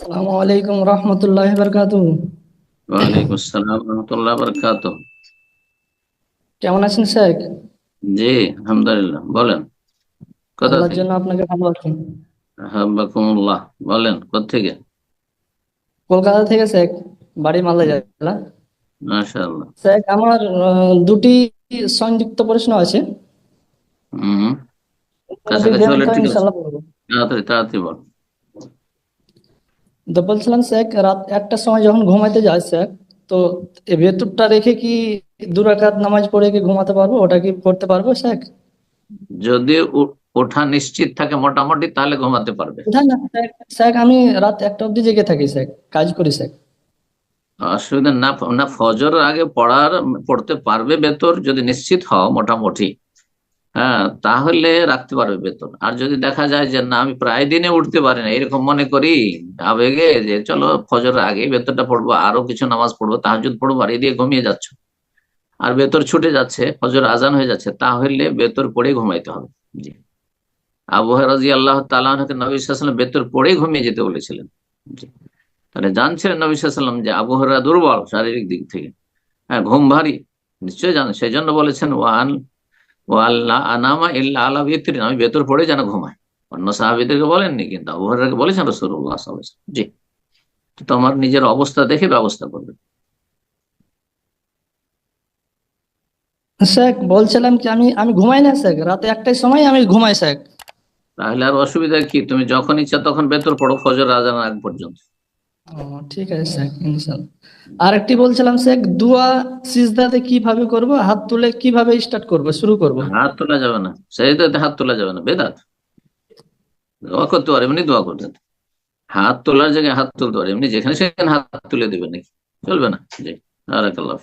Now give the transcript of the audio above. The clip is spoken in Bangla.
আসসালামু আলাইকুম রহমতুল্লাহ বরকাতু। ওয়ালাইকুম আসসালাম রহমতুল্লাহ বরকাতুহ। কেমন আছেন শেখ? জি, আলহামদুলিল্লাহ। বলেন, কোথা আল্লাহর থেকে? জন্য আপনাকে ভালো আছেন। হাব্বাকুমুল্লাহ। বলেন, কোত্থেকে? কলকাতা থেকে শেখ, বাড়ি মালদা জেলা। মাশাআল্লাহ। শেখ আমার দুটি সংযুক্ত প্রশ্ন আছে, হম। যদি কাছাকাছি দেন হলে তো ঠিক আছে। ইনশাল্লাহ বলবো। তাড়াতাড়ি তাড়াতাড়ি বল। তো বলছিলাম শেখ, রাত একটার সময় যখন ঘুমাইতে যাই শেখ, তো এ ভেতরটা রেখে কি 2 রাকাত নামাজ পড়ে কি ঘুমাতে পারবো? ওটা কি পড়তে পারবো শেখ? যদি ওঠা নিশ্চিত থাকে মোটামুটি, তাহলে ঘুমাতে পারবে। না না শেখ, শেখ আমি রাত 1টা অবধি জেগে থাকি শেখ, কাজ করি শেখ। অসুবিধা না। না, ফজর আগে পড়তে পারবে বেতর, যদি নিশ্চিত হও মোটামুটি। হ্যাঁ, তাহলে রাখতে পারবে বেতন। আর যদি দেখা যায় যে না, আমি প্রায় দিনে উঠতে পারি না, এরকম মনে করি আবেগে, যে চলো ফজর আগে বেতনটা পড়বো, আরো কিছু নামাজ পড়বো, তাহাজ্জুদ পড়বো, আর দিয়ে ঘুমিয়ে যাচ্ছ, আর বেতর ছুটে যাচ্ছে, ফজর আজান হয়ে যাচ্ছে, তাহলে বেতর পড়ে ঘুমাইতে হবে। জি। আবু হুরায়রা রাদিয়াল্লাহু তাআলা আনহুকে নবী সাল্লাল্লাহু আলাইহি ওয়াসাল্লাম বেতর পড়ে ঘুমিয়ে যেতে বলেছিলেন। জি। তাহলে জানছিলেন নবী সাল্লাল্লাহু আলাইহি ওয়াসাল্লাম যে আবু হুরায়রা দুর্বল শারীরিক দিক থেকে। হ্যাঁ, ঘুম ভারী। নিশ্চয়ই জানেন, সেই জন্য বলেছেন ও আল্লাহ আনামা ইল্লা আলা বিত্রিন, আমি ভেতর পড়ে যেন ঘুমাই। অন্য সাহাবীদেরকে বলেননি, কিন্তু আবু হুরায়রাকে বলেছেন রাসূলুল্লাহ সাল্লাল্লাহু আলাইহি ওয়াসাল্লাম। জি। তো তোমার নিজের অবস্থা দেখে ব্যবস্থা করবে। শেখ বলছিলাম কি, আমি আমি ঘুমাই না শেখ, রাতে 1টার সময় আমি ঘুমাই শেখ। তাহলে আর অসুবিধা কি? তুমি যখন ইচ্ছা তখন ভেতর পড়ো, ফজর আজানের আগ পর্যন্ত। ও, ঠিক আছে শেখ, ইনশাল্লাহ। আরেকটি বলছিলাম শেখ, দুয়া সিজদাতে কিভাবে করব, হাত তুলে কিভাবে স্টার্ট করব, শুরু করব? হাত তোলা যাবে না, সেজদাতে হাত তোলা যাবে না, বেদাত। দোয়া করতে পারে, এমনি দোয়া করতে। হাত তোলার জায়গায় হাত তুলতে পারে, এমনি যেখানে সেখানে হাত তুলে দেবে নাকি? চলবে না। জি। বারাকাল্লাহ।